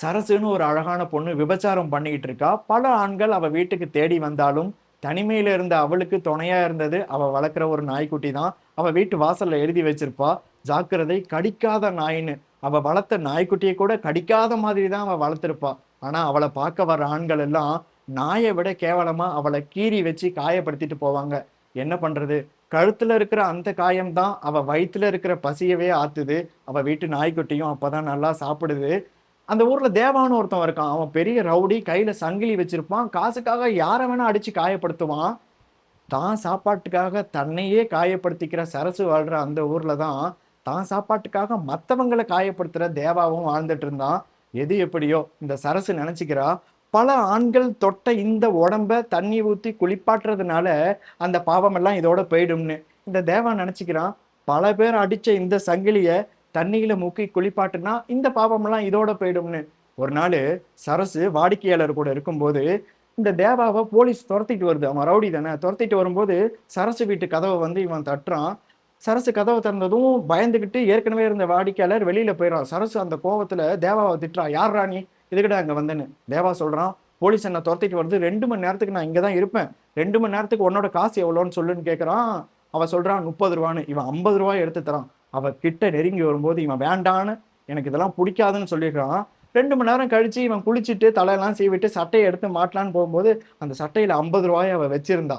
சரசுன்னு ஒரு அழகான பொண்ணு விபச்சாரம் பண்ணிக்கிட்டு இருக்கா. பல ஆண்கள் அவ வீட்டுக்கு தேடி வந்தாலும், தனிமையில இருந்த அவளுக்கு துணையா இருந்தது அவ வளர்க்குற ஒரு நாய்க்குட்டி தான். அவ வீட்டு வாசல்ல எழுதி வச்சிருப்பா, "ஜாக்கிரதை கடிக்காத நாய்ன்னு." அவ வளர்த்த நாய்க்குட்டிய கூட கடிக்காத மாதிரி தான் அவ வளர்த்திருப்பா. ஆனா, அவள பார்க்க வர்ற ஆண்கள் எல்லாம் நாய விட கேவலமா அவள கீறி வச்சு காயப்படுத்திட்டு போவாங்க. என்ன பண்றது? கழுத்துல இருக்கிற அந்த காயம் தான் அவ வயித்துல இருக்கிற பசியவே ஆத்துது. அவ வீட்டு நாய்க்குட்டியும் அப்பதான் நல்லா சாப்பிடுது. அந்த ஊர்ல தேவான்னு ஒருத்தன் இருக்கான். அவன் பெரிய ரவுடி. கையில சங்கிலி வச்சிருப்பான். காசுக்காக யார வேணா அடிச்சு காயப்படுத்துவான். தான் சாப்பாட்டுக்காக தன்னையே காயப்படுத்திக்கிற சரசு வாழ்ற அந்த ஊர்ல தான், தான் சாப்பாட்டுக்காக மத்தவங்கள காயப்படுத்துற தேவாவும் வாழ்ந்துட்டு இருந்தான். எது எப்படியோ இந்த சரசு நெனச்சுக்கிறா, பல ஆண்கள் தொட்ட இந்த உடம்ப தண்ணி ஊத்தி குளிப்பாட்டுறதுனால, அந்த பாவமெல்லாம் இதோட போயிடும்னு. இந்த தேவா நெனச்சுக்கிறான், பல பேர் அடிச்ச இந்த சங்கிலிய தண்ணீல முக்கி குளிப்பாட்டுனா, இந்த பாவமெல்லாம் இதோட போயிடும்னு. ஒரு நாளு சரசு வாடிக்கையாளர் கூட இருக்கும்போது, இந்த தேவாவ போலீஸ் தொரத்திட்டு வருது. அவன் ரவுடி தானே. தொரத்திட்டு வரும்போது, சரசு வீட்டு கதவ வந்து இவன் தட்டுறான். சரசு கதவ திறந்ததும் பயந்துகிட்டு ஏற்கனவே இருந்த வாடிக்கையாளர் வெளியில போயிடுறான். சரசு அந்த கோவத்துல தேவாவ திட்டுறா. "யார்றா நீ? எதுக்குடா இங்க வந்தன்னு?" தேவா சொல்றான், "போலீஸ் என்ன தொரத்திட்டு வருது. 2 மணி நேரத்துக்கு நான் இங்க தான் இருப்பேன். 2 மணி நேரத்துக்கு உன்னோட காசு எவ்வளோன்னு சொல்லுன்னு" கேட்கறான். அவன் சொல்றான் ரூ. 30ன்னு. இவன் ரூ. 50 எடுத்து தரான். அவ கிட்ட நெருங்கி வரும்போது இவன் வேண்டான்னு, எனக்கு இதெல்லாம் புடிக்காதுன்னு சொல்லிடுறான். 2 மணி நேரம் கழிச்சு இவன் குளிச்சுட்டு, தலையெல்லாம் சீவிட்டு, சட்டைய எடுத்து மாட்டலான்னு போகும்போது, அந்த சட்டையில ரூ. 50 அவ வச்சிருந்தா.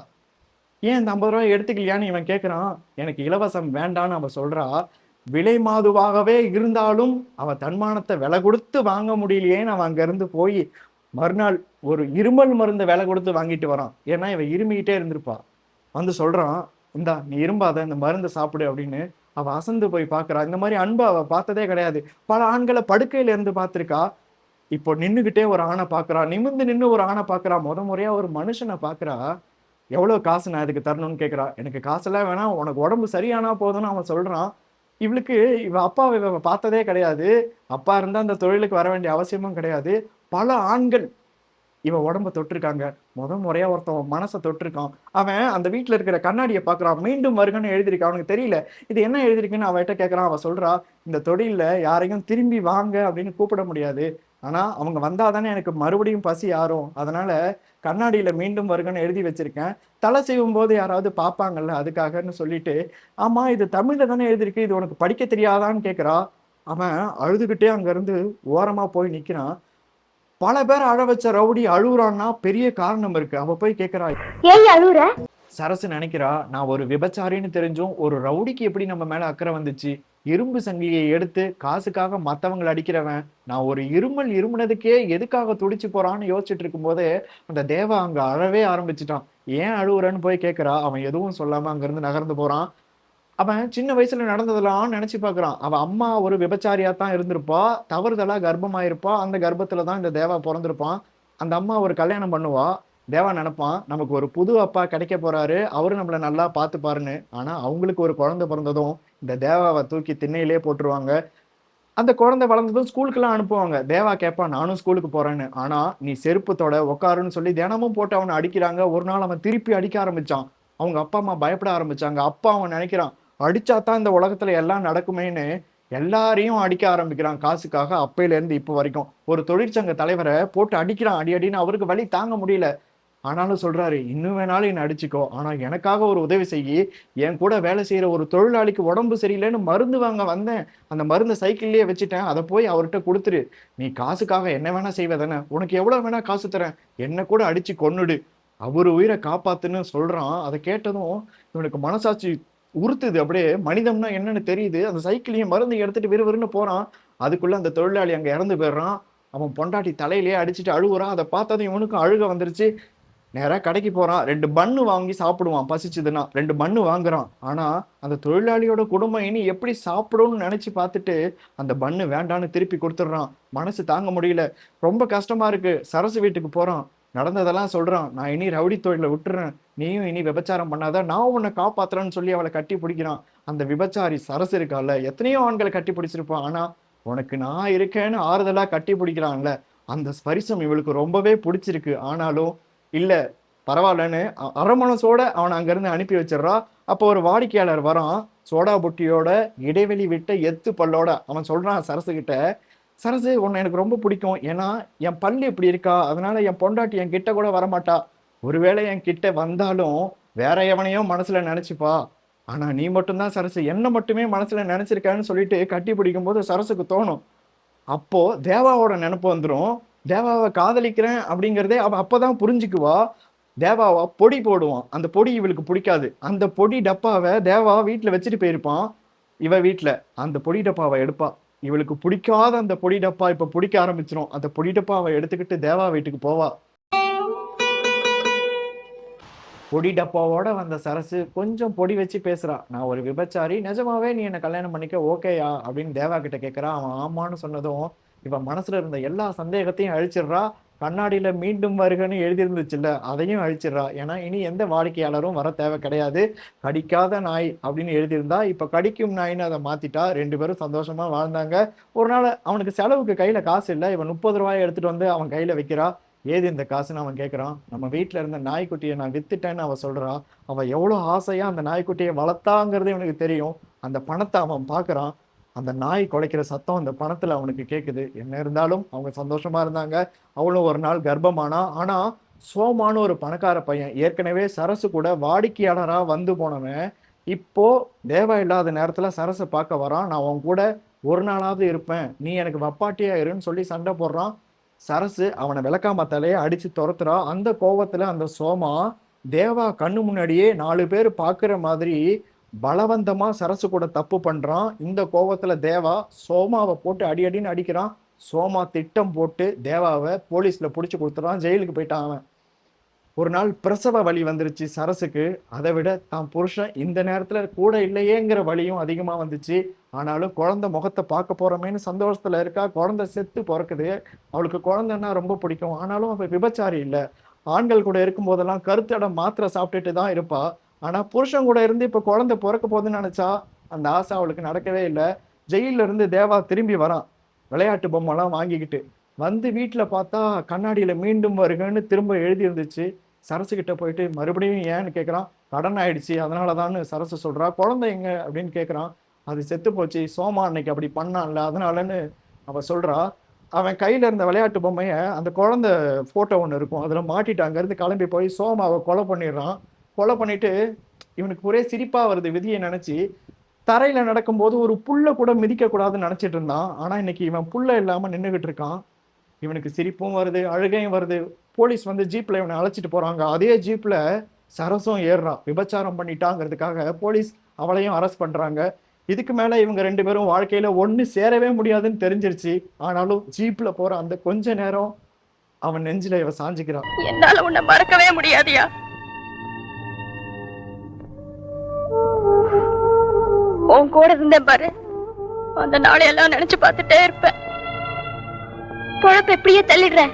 "ஏன் இந்த ரூ. 50 எடுத்துக்கலையான்னு?" இவன் கேட்கிறான். "எனக்கு இலவசம் வேண்டான்னு" அவ சொல்றா. விலை மாதுவாகவே இருந்தாலும், அவ தன்மானத்த விலை குடுத்து வாங்க முடியலையேன்னு அவன் அங்கருந்து போயி, மறுநாள் ஒரு இருமல் மருந்த விலை குடுத்து வாங்கிட்டு வரான். ஏன்னா, இவ இருமிக்கிட்டே இருந்திருப்பா. வந்து சொல்றான், "இந்தா நீ இரும்பாத, இந்த மருந்த சாப்பிடு" அப்படின்னு. அவ அசந்து போய் பார்க்கிறா. இந்த மாரி அன்ப அவ பார்த்ததே கிடையாது. பல ஆண்கள படுக்கையில இருந்து பார்த்திருக்கா. இப்போ நின்னுகிட்டே ஒரு ஆண பார்க்கிறா. நிமிர்ந்து நின்னு ஒரு ஆண பார்க்கிறா. முறையா ஒரு மனுஷன பார்க்கிறா. "எவ்வளோ காசு நான் இதுக்கு தரணும்னு?" கேட்கிறா. "எனக்கு காசெல்லாம் வேணாம். உனக்கு உடம்பு சரியானா போதும்ன்னு" அவன் சொல்றான். இவளுக்கு இவ அப்பாவ இவ பார்த்ததே கிடையாது. அப்பா இருந்தா அந்த தொழிலுக்கு வர வேண்டிய அவசியமும் கிடையாது. பல ஆண்கள் இவ உடம்ப தொட்டிருக்காங்க. முறையா ஒருத்தன் மனச தொட்டிருக்கான். அவன் அந்த வீட்ல இருக்கிற கண்ணாடிய பார்க்குறான். மீண்டும் வருகன்னு எழுதியிருக்கு. அவனுக்கு தெரியல. இது என்ன எழுதியிருக்குன்னு அவட்ட கேட்கிறான். அவ சொல்றா, "இந்த தொழில்ல யாரையும் திரும்பி வாங்க அப்படின்னு கூப்பிட முடியாது. ஆனா அவங்க வந்தா தானே எனக்கு மறுபடியும் பசி ஆறும். அதனால கண்ணாடியில மீண்டும் வருகன்னு எழுதி வச்சிருக்கேன். தல சீவும்போது யாராவது பார்ப்பாங்கல்ல அதுக்காகன்னு" சொல்லிட்டு, "ஆமா இது தமிழ்ல தானே எழுதியிருக்கு. இது உனக்கு படிக்க தெரியாதான்னு?" கேட்கிறா. அவன் அழுதுகிட்டே அங்கருந்து ஓரமா போய் நிக்கிறான். பல பேர அழ வச்ச ரவுடி அழுவுறான்னா, பெரிய காரணம் இருக்கு. அவ போய் கேட்கிறா. ஏய் அழுவுற? சரசு நெனைக்கிறா, நான் ஒரு விபச்சாரின்னு தெரிஞ்சும், ஒரு ரவுடிக்கு எப்படி நம்ம மேல அக்கறை வந்துச்சு? இரும்பு சங்கிலிய எடுத்து காசுக்காக மத்தவங்கள அடிக்கிறவன், நான் ஒரு இருமல் இருமுனதுக்கே எதுக்காக துடிச்சு போறான்னு யோசிச்சுட்டு இருக்கும்போதே, அந்த தேவா அங்க அழவே ஆரம்பிச்சுட்டான். ஏன் அழுவுறன்னு போய் கேட்கிறா. அவன் எதுவும் சொல்லாம அங்கிருந்து நகர்ந்து போறான். அவன் சின்ன வயசுல நடந்ததெல்லாம் நெனச்சு பார்க்குறான். அவ அம்மா ஒரு விபச்சாரியா தான் இருந்திருப்பா. தவறுதலா கர்ப்பமாயிருப்பா. அந்த கர்ப்பத்துல தான் இந்த தேவா பொறந்திருப்பான். அந்த அம்மா ஒரு கல்யாணம் பண்ணுவா. தேவா நெனப்பான், நமக்கு ஒரு புது அப்பா கிடைக்க போறாரு. அவரு நம்மள நல்லா பார்த்துப்பாருன்னு. ஆனா, அவங்களுக்கு ஒரு குழந்தை பொறந்ததும், இந்த தேவாவ தூக்கி திண்ணையிலேயே போட்டுருவாங்க. அந்த குழந்தை வளர்ந்ததும் ஸ்கூலுக்குலாம் அனுப்புவாங்க. தேவா கேட்பான், நானும் ஸ்கூலுக்கு போறேன்னு. ஆனா, நீ செருப்பு தொட, உட்காருன்னு சொல்லி தினமும் போட்டு அவன அடிக்கிறாங்க. ஒரு நாள் அவன் திருப்பி அடிக்க ஆரம்பிச்சான். அவங்க அப்பா, அம்மா பயப்பட ஆரம்பிச்சாங்க. அப்பா அவன் நெனைக்கிறான், அடிச்சா தான் இந்த உலகத்துல எல்லாம் நடக்குமேன்னு, எல்லாரையும் அடிக்க ஆரம்பிக்கிறான் காசுக்காக. அப்பையிலேருந்து இப்ப வரைக்கும். ஒரு தொழிற்சங்க தலைவர போட்டு அடிக்கிறான் அடி அடின்னு. அவருக்கு வலி தாங்க முடியல. ஆனாலும் சொல்றாரு, "இன்னும் வேணாலும் என்ன அடிச்சுக்கோ. ஆனா எனக்காக ஒரு உதவி செய்யி. என் கூட வேலை செய்ற ஒரு தொழிலாளிக்கு உடம்பு சரியில்லன்னு மருந்து வாங்க வந்தேன். அந்த மருந்த சைக்கிள்லயே வச்சுட்டேன். அத போய் அவர்ட்ட குடுத்துரு. நீ காசுக்காக என்ன வேணா செய்வ தானே? உனக்கு எவ்வளோ வேணா காசு தரேன். என்ன கூட அடிச்சு கொன்னுடு. அவரு உயிர காப்பாத்துன்னு" சொல்றான். அத கேட்டதும் இவனுக்கு மனசாட்சி உறுத்துது. அப்படியே மனிதம்னா என்னன்னு தெரியுது. அந்த சைக்கிளையும் மருந்தையும் எடுத்துட்டு விறுவிறுன்னு போறான். அதுக்குள்ள அந்த தொழிலாளி அங்க இறந்து போயிடுறான். அவன் பொண்டாட்டி தலையிலேயே அடிச்சுட்டு அழுவுறான். அத பார்த்ததும் இவனுக்கும் அழுகை வந்துருச்சு. நேரா கடைக்கு போறான். 2 பன்னு வாங்கி சாப்பிடுவான் பசிச்சதுன்னா. 2 பன்னு வாங்குறான். ஆனா, அந்த தொழிலாளியோட குடும்பம் இனி எப்படி சாப்பிடும்னு நெனச்சு பார்த்துட்டு, அந்த பன்னு வேண்டான்னு திருப்பி குடுத்துடுறான். மனசு தாங்க முடியல. ரொம்ப கஷ்டமா இருக்கு. சரசு வீட்டுக்கு போறான். நடந்ததெல்லாம் சொல்றான். "நான் இனி ரவுடி தொழில விட்டுர்றேன். நீயும் இனி விபச்சாரம் பண்ணாத. நான் உன்ன காப்பாத்துறேன்னு" சொல்லி அவள கட்டி பிடிக்கிறான். அந்த விபச்சாரி சரசு இருக்கால்ல, எத்தனையோ ஆண்கள கட்டி பிடிச்சிருப்பான். ஆனா, "உனக்கு நான் இருக்கேன்னு" ஆறுதலா கட்டி பிடிக்கிறான்ல, அந்த ஸ்பரிசம் இவளுக்கு ரொம்பவே புடிச்சிருக்கு. ஆனாலும், இல்ல பரவாயில்லன்னு அரை மனசோட அவன அங்கிருந்து அனுப்பி வச்சிடுறா. அப்போ ஒரு வாடிக்கையாளர் வரான். சோடா புட்டியோட இடைவெளி விட்ட எத்து பல்லோட. அவன் சொல்றான் சரசுகிட்ட, சரசு உன்னை எனக்கு ரொம்ப பிடிக்கும். ஏன்னா என் பல்லு இப்படி இருக்கா, அதனால என் பொண்டாட்டி என் கிட்ட கூட வரமாட்டா. ஒருவேளை என் கிட்ட வந்தாலும் வேற எவனையோ மனசுல நினைச்சுப்பா. ஆனா நீ மட்டும் தான் சரசு என்ன மட்டுமே மனசுல நினைச்சிருக்கன்னு சொல்லிட்டு கட்டி பிடிக்கும்போது சரசுக்கு தோணும். அப்போ தேவாவோட நினைப்பு வந்துரும். தேவாவ காதலிக்கிறேன் அப்படிங்கிறதே அவ அப்பதான் புரிஞ்சுக்குவா. தேவாவ பொடி போடுவான். அந்த பொடி இவளுக்கு பிடிக்காது. அந்த பொடி டப்பாவ தேவா வீட்ல வச்சுட்டு போயிருப்பான். இவ வீட்ல. அந்த பொடி டப்பாவ எடுப்பா. இவளுக்கு பிடிக்காத அந்த பொடி டப்பா இப்ப பிடிக்க ஆரம்பிச்சிரும். அந்த பொடி டப்பாவ எடுத்துக்கிட்டு தேவா வீட்டுக்கு போவா. பொடி டப்பாவோட வந்த சரசு கொஞ்சம் பொடி வச்சு பேசுறா. நான் ஒரு விபச்சாரி. நிஜமாவே நீ என்ன கல்யாணம் பண்ணிக்க ஓகேயா? அப்படின்னு தேவா கிட்ட கேட்கிறா. அவன் ஆமான்னு சொன்னதும், இவன் மனசுல இருந்த எல்லா சந்தேகத்தையும் அழிச்சிடுறா. கண்ணாடியில மீண்டும் வருகன்னு எழுதியிருந்துச்சுல்ல, அதையும் அழிச்சிடுறா. ஏன்னா இனி எந்த வாடிக்கையாளரும் வர தேவை கிடையாது. கடிக்காத நாய் அப்படின்னு எழுதியிருந்தா, இப்ப கடிக்கும் நாயின்னு அதை மாத்திட்டா. 2 பேரும் சந்தோஷமா வாழ்ந்தாங்க. ஒரு நாள் அவனுக்கு செலவுக்கு கையில காசு இல்ல. இவன் 30 ரூபாயை எடுத்துட்டு வந்து அவன் கையில வைக்கிறா. ஏது இந்த காசுன்னு அவன் கேட்குறான். நம்ம வீட்ல இருந்த நாய்க்குட்டியை நான் வித்துட்டேன்னு அவ சொல்றா. அவ எவ்வளோ ஆசையா அந்த நாய்க்குட்டியை வளர்த்தாங்கிறது இவனுக்கு தெரியும். அந்த பணத்தை அவன் பார்க்கறான். அந்த நாய் குலைக்கிற சத்தம் அந்த பணத்துல அவனுக்கு கேட்குது. என்ன இருந்தாலும் அவங்க சந்தோஷமா இருந்தாங்க. அவளும் ஒரு நாள் கர்ப்பமானா. ஆனா சோமான்னு ஒரு பணக்கார பையன் ஏற்கனவே சரசு கூட வாடிக்கையாளரா வந்து போனவன் இப்போ தேவா இல்லாத நேரத்துல சரசை பார்க்க வரான். நான் உன் கூட ஒரு நாளாவது இருப்பேன், நீ எனக்கு வப்பாட்டியா இருன்னு சொல்லி சண்டை போடுறான். சரசு அவனை விளக்காமத்தாலேயே அடிச்சு துரத்துறா. அந்த கோவத்துல அந்த சோமா தேவா கண்ணு முன்னாடியே 4 பேர் பார்க்குற மாதிரி பலவந்தமா சரசு கூட தப்பு பண்றான். இந்த கோவத்துல தேவா சோமாவை போட்டு அடி அடின்னு அடிக்கிறான். சோமா திட்டம் போட்டு தேவாவை போலீஸ்ல புடிச்சு கொடுத்துறான். ஜெயிலுக்கு போயிட்டான் அவன். ஒரு நாள் பிரசவ வலி வந்துருச்சு சரசுக்கு. அதை விட தான் புருஷன் இந்த நேரத்துல கூட இல்லையேங்கிற வலியும் அதிகமா வந்துச்சு. ஆனாலும் குழந்தை முகத்தை பார்க்க போறோமேன்னு சந்தோஷத்துல இருக்கா. குழந்தை செத்து பிறக்குது. அவளுக்கு குழந்தைன்னா ரொம்ப பிடிக்கும். ஆனாலும் அவ விபச்சாரி இல்ல. ஆண்கள் கூட இருக்கும் போதெல்லாம் கருத்தடை மாத்திரை சாப்பிட்டுட்டு தான் இருப்பா. ஆனா புருஷன் கூட இருந்து இப்ப குழந்தை பிறக்க போகுதுன்னு நினைச்சா அந்த ஆசை அவளுக்கு நடக்கவே இல்லை. ஜெயில இருந்து தேவா திரும்பி வரான். விளையாட்டு பொம்மைலாம் வாங்கிக்கிட்டு வந்து வீட்டுல பார்த்தா கண்ணாடியில மீண்டும் வருகன்னு திரும்ப எழுதி இருந்துச்சு. சரசு கிட்ட போயிட்டு மறுபடியும் ஏன்னு கேட்குறான். கடன் ஆயிடுச்சு அதனாலதான்னு சரசு சொல்றா. குழந்தை எங்க அப்படின்னு கேட்குறான். அது செத்து போச்சு, சோமா அன்னைக்கு அப்படி பண்ணான்ல அதனாலன்னு அவ சொல்றா. அவன் கையில இருந்த விளையாட்டு பொம்மைய அந்த குழந்தை போட்டோ ஒன்று இருக்கும் அதுல மாட்டிட்டு அங்கிருந்து கிளம்பி போய் சோமாவை கொலை பண்ணிடுறான். கொலை பண்ணிட்டு இவனுக்கு ஒரே சிரிப்பா வருது விதியை நினைச்சு. தரையில நடக்கும்போது ஒரு புல்ல கூட மிதிக்க கூடாதுன்னு நினைச்சிட்டு இருந்தான். ஆனா இன்னைக்கு இவன் புல்ல இல்லாம நின்றுகிட்டு இருக்கான். இவனுக்கு சிரிப்பும் வருது, அழுகையும் வருது. போலீஸ் வந்து ஜீப்ல இவனை அழைச்சிட்டு போறாங்க. அதே ஜீப்ல சரசும் ஏறுறா. விபச்சாரம் பண்ணிட்டாங்கிறதுக்காக போலீஸ் அவளையும் அரெஸ்ட் பண்றாங்க. இதுக்கு மேல இவங்க 2 பேரும் வாழ்க்கையில ஒண்ணு சேரவே முடியாதுன்னு தெரிஞ்சிருச்சு. ஆனாலும் ஜீப்ல போற அந்த கொஞ்ச நேரம் அவன் நெஞ்சில இவ சாஞ்சுக்கிறான். என்னால உன்னை மறக்கவே முடியாதியா. உன் கூட இருந்தேன் பாரு, அந்த நாளையெல்லாம் நினைச்சு பார்த்துட்டே இருப்பேன். பொழப்பு எப்படியே தள்ளிடுறேன்.